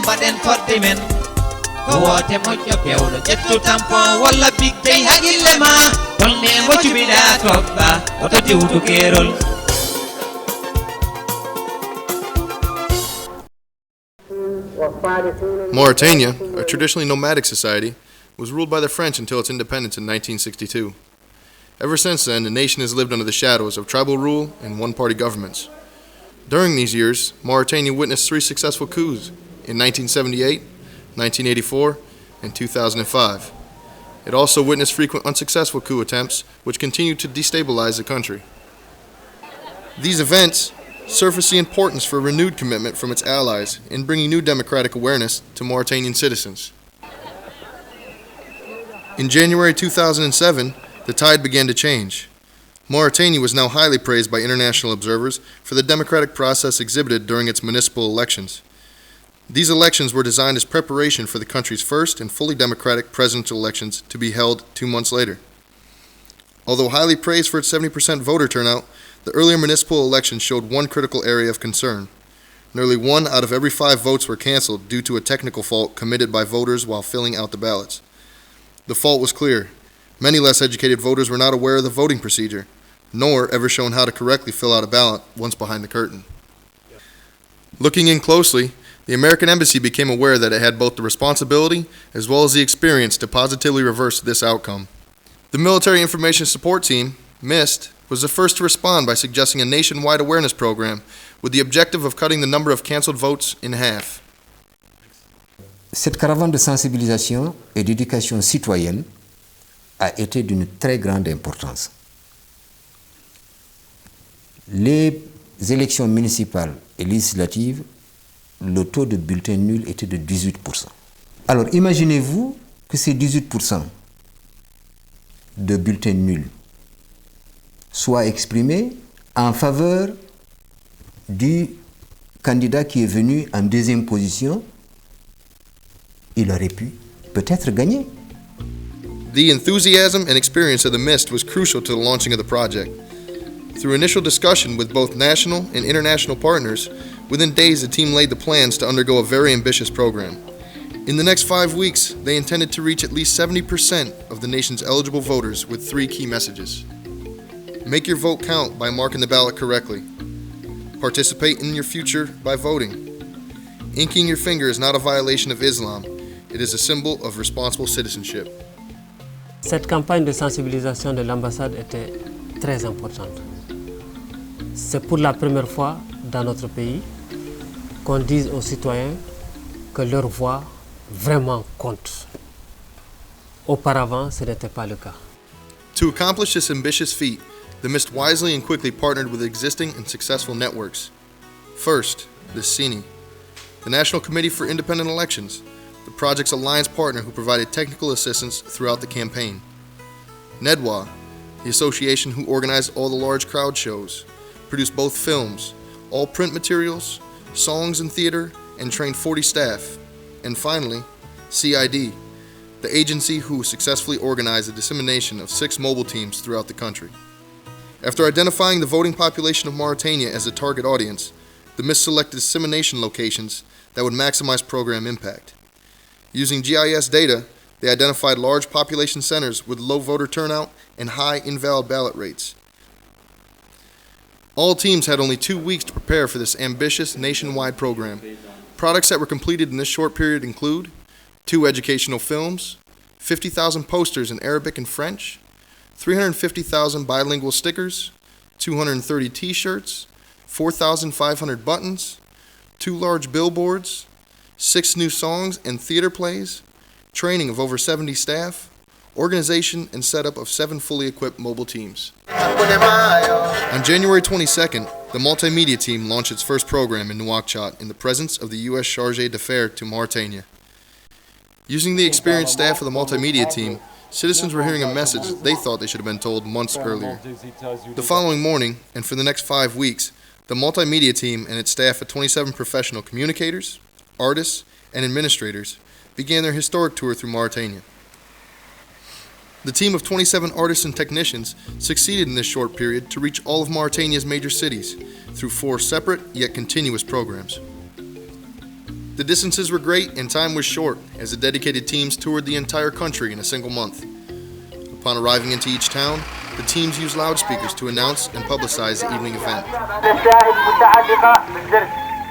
leen mbaɗen fodde men ko woote moƴƴo pewɗo ƴettu tampon walla big dey haqqille ma holne mo cuɓiɗa toɓɓa oto diwtu keerol. Mauritania, a traditionally nomadic society, was ruled by the French until its independence in 1962. Ever since then, the nation has lived under the shadows of tribal rule and one-party governments. During these years, Mauritania witnessed 3 successful coups in 1978, 1984, and 2005. It also witnessed frequent unsuccessful coup attempts, which continued to destabilize the country. These events surface the importance for a renewed commitment from its allies in bringing new democratic awareness to Mauritanian citizens. In January 2007, the tide began to change. Mauritania was now highly praised by international observers for the democratic process exhibited during its municipal elections. These elections were designed as preparation for the country's first and fully democratic presidential elections to be held 2 months later. Although highly praised for its 70% voter turnout, the earlier municipal elections showed one critical area of concern. Nearly 1 out of every 5 votes were canceled due to a technical fault committed by voters while filling out the ballots. The fault was clear. Many less educated voters were not aware of the voting procedure, nor ever shown how to correctly fill out a ballot once behind the curtain. Looking in closely, the American Embassy became aware that it had both the responsibility as well as the experience to positively reverse this outcome. The Military Information Support Team, MIST, was the first to respond by suggesting a nationwide awareness program with the objective of cutting the number of canceled votes in half. Cette caravane de sensibilisation et d'éducation citoyenne a été d'une très grande importance. Les élections municipales et législatives, le taux de bulletins nuls était de 18%. Alors imaginez-vous que ces 18% de bulletins nuls soient exprimés en faveur du candidat qui est venu en deuxième position. Il aurait pu peut-être gagner. The enthusiasm and experience of the MIST was crucial to the launching of the project. Through initial discussion with both national and international partners, within days the team laid the plans to undergo a very ambitious program. In the next 5 weeks, they intended to reach at least 70% of the nation's eligible voters with 3 key messages. Make your vote count by marking the ballot correctly. Participate in your future by voting. Inking your finger is not a violation of Islam. It is a symbol of responsible citizenship. Cette campagne de sensibilisation de l'ambassade était très importante. C'est pour la première fois dans notre pays qu'on dise aux citoyens que leur voix vraiment compte. Auparavant, ce n'était pas le cas. To accomplish this ambitious feat, the MIST wisely and quickly partnered with existing and successful networks. First, the CINI, the National Committee for Independent Elections, the project's alliance partner who provided technical assistance throughout the campaign. NEDWA, the association who organized all the large crowd shows, produced both films, all print materials, songs and theater, and trained 40 staff. And finally, CID, the agency who successfully organized the dissemination of 6 mobile teams throughout the country. After identifying the voting population of Mauritania as a target audience, the MIST selected dissemination locations that would maximize program impact. Using GIS data, they identified large population centers with low voter turnout and high invalid ballot rates. All teams had only 2 weeks to prepare for this ambitious nationwide program. Products that were completed in this short period include 2 educational films, 50,000 posters in Arabic and French, 350,000 bilingual stickers, 230 t-shirts, 4,500 buttons, 2 large billboards, 6 new songs and theater plays, training of over 70 staff, organization and setup of 7 fully equipped mobile teams. On January 22nd, the multimedia team launched its first program in Nouakchott in the presence of the U.S. Chargé d'Affaires to Mauritania. Using the experienced staff of the multimedia team, citizens were hearing a message they thought they should have been told months earlier. The following morning, and for the next 5 weeks, the multimedia team and its staff of 27 professional communicators, artists, and administrators began their historic tour through Mauritania. The team of 27 artists and technicians succeeded in this short period to reach all of Mauritania's major cities through 4 separate yet continuous programs. The distances were great and time was short, as the dedicated teams toured the entire country in a single month. Upon arriving into each town, the teams used loudspeakers to announce and publicize the evening event.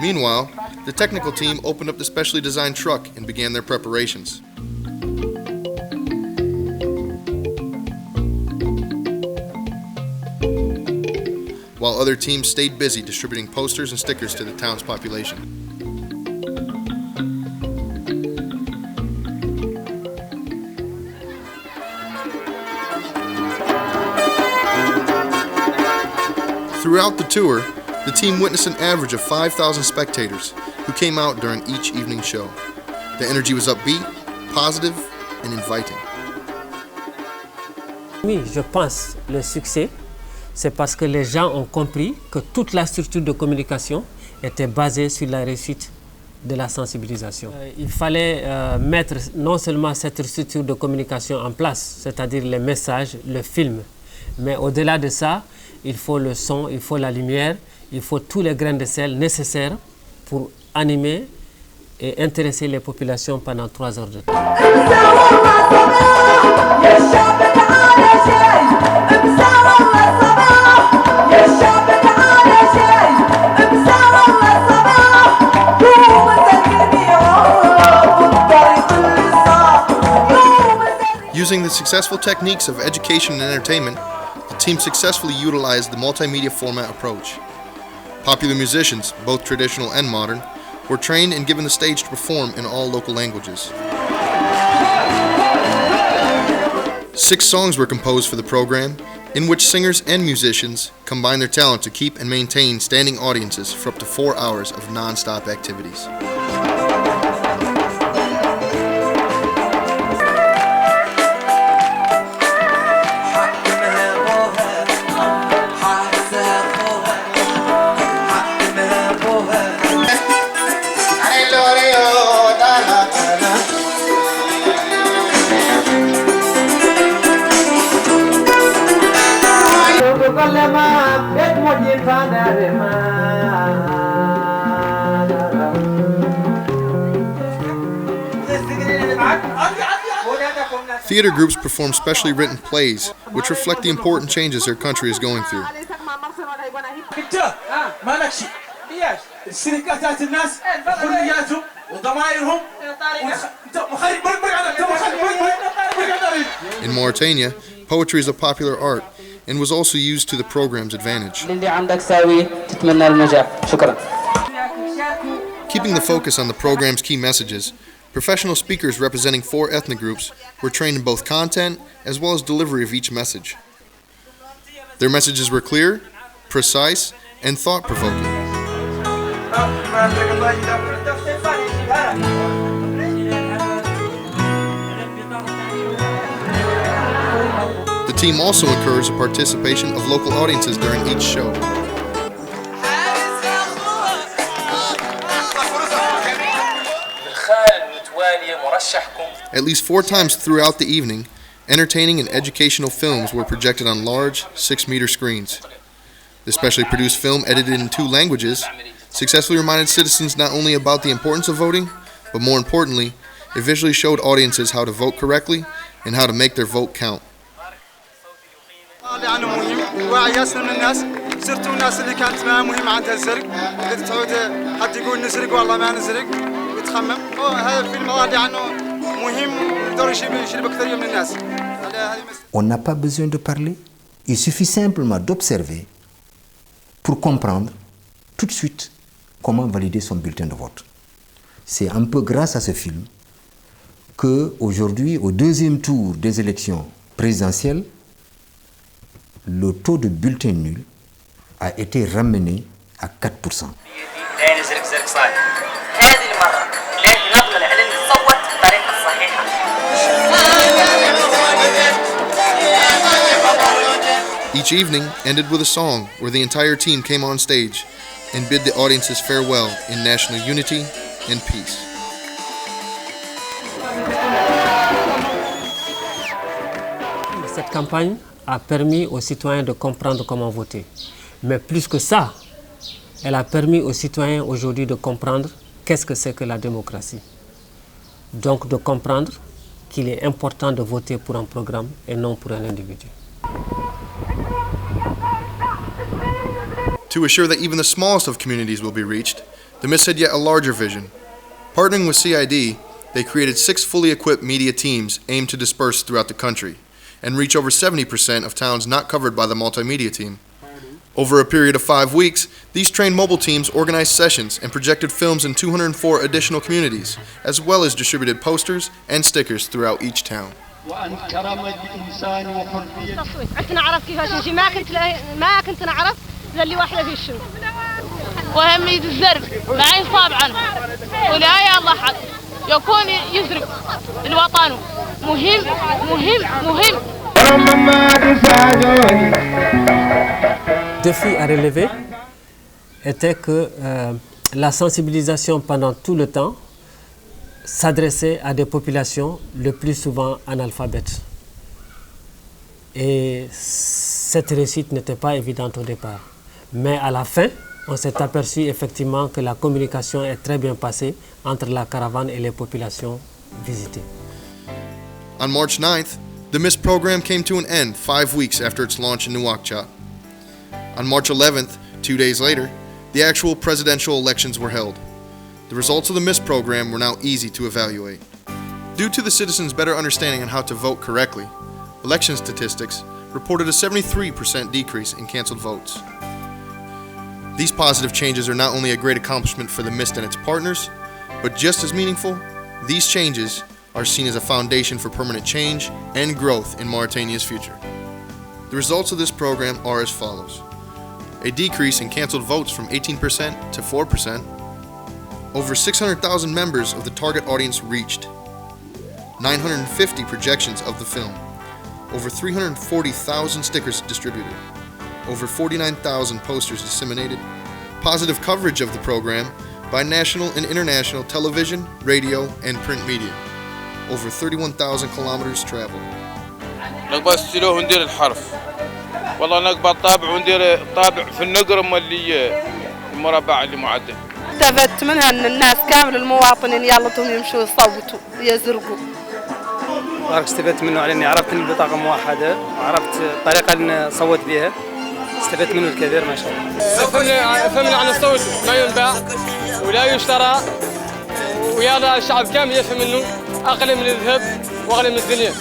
Meanwhile, the technical team opened up the specially designed truck and began their preparations. While other teams stayed busy distributing posters and stickers to the town's population. Throughout the tour, the team witnessed an average of 5,000 spectators who came out during each evening show. The energy was upbeat, positive, and inviting. Oui, je pense le succès, c'est parce que les gens ont compris que toute la structure de communication était basée sur la réussite de la sensibilisation. Il fallait mettre non seulement cette structure de communication en place, c'est-à-dire les messages, le film, mais au-delà de ça, il faut le son, il faut la lumière, il faut tous les grains de sel nécessaires pour animer et intéresser les populations pendant 3 heures de temps. Using the successful techniques of education and entertainment, the team successfully utilized the multimedia format approach. Popular musicians, both traditional and modern, were trained and given the stage to perform in all local languages. 6 songs were composed for the program, in which singers and musicians combined their talent to keep and maintain standing audiences for up to 4 hours of non-stop activities. Theater groups perform specially written plays, which reflect the important changes their country is going through. In Mauritania, poetry is a popular art and was also used to the program's advantage. Keeping the focus on the program's key messages, professional speakers representing 4 ethnic groups were trained in both content as well as delivery of each message. Their messages were clear, precise, and thought-provoking. The team also encouraged the participation of local audiences during each show. At least 4 times throughout the evening, entertaining and educational films were projected on large 6-meter screens. The specially produced film, edited in 2 languages, successfully reminded citizens not only about the importance of voting, but more importantly, it visually showed audiences how to vote correctly and how to make their vote count. On n'a pas besoin de parler, il suffit simplement d'observer pour comprendre tout de suite comment valider son bulletin de vote. C'est un peu grâce à ce film qu'aujourd'hui, au 2e tour des élections présidentielles, le taux de bulletin nul a été ramené à 4%. Each evening ended with a song where the entire team came on stage and bid the audiences farewell in national unity and peace. Cette campagne a permis aux citoyens de comprendre comment voter. Mais plus que ça, elle a permis aux citoyens aujourd'hui de comprendre qu'est-ce que c'est que la démocratie. Donc de comprendre qu'il est important de voter pour un programme et non pour un individu. To assure that even the smallest of communities will be reached, the MIST had yet a larger vision. Partnering with CID, they created 6 fully equipped media teams aimed to disperse throughout the country and reach over 70% of towns not covered by the multimedia team. Over a period of 5 weeks, these trained mobile teams organized sessions and projected films in 204 additional communities, as well as distributed posters and stickers throughout each town. اللي واحدة في الشمس وهم يتزرب ما يصاب عنه ولا الله حد يكون يزرب الوطن مهم مهم مهم. Le défi à relever était que la sensibilisation pendant tout le temps s'adressait à des populations le plus souvent analphabètes. Et cette réussite n'était pas évidente au départ. Mais à la fin, on s'est aperçu effectivement que la communication est très bien passée entre la caravane et les populations visitées. On March 9th, the MIST program came to an end 5 weeks after its launch in Nouakchott. On March 11th, 2 days later, the actual presidential elections were held. The results of the MIST program were now easy to evaluate. Due to the citizens' better understanding on how to vote correctly, election statistics reported a 73% decrease in canceled votes. These positive changes are not only a great accomplishment for the MIST and its partners, but just as meaningful, these changes are seen as a foundation for permanent change and growth in Mauritania's future. The results of this program are as follows: a decrease in canceled votes from 18% to 4%, over 600,000 members of the target audience reached, 950 projections of the film, over 340,000 stickers distributed, over 49,000 posters disseminated, positive coverage of the program by national and international television, radio, and print media, over 31,000 kilometers traveled. نقبل ستيلوه وندير الحرف والله نقبل طابع وندير طابع في النقرم اللي المربع اللي معدل. استفدت منها ان الناس كامل المواطنين يلطون يمشوا يصوتوا يزرقوا. استفدت منه على اني عرفت ان البطاقه موحده وعرفت الطريقه اللي نصوت بها. استفدت منه الكثير ما شاء الله. فهمنا عن الصوت لا ينباع ولا يشترى ويلا الشعب كامل يفهم منه اقل من الذهب واغلى من الدنيا.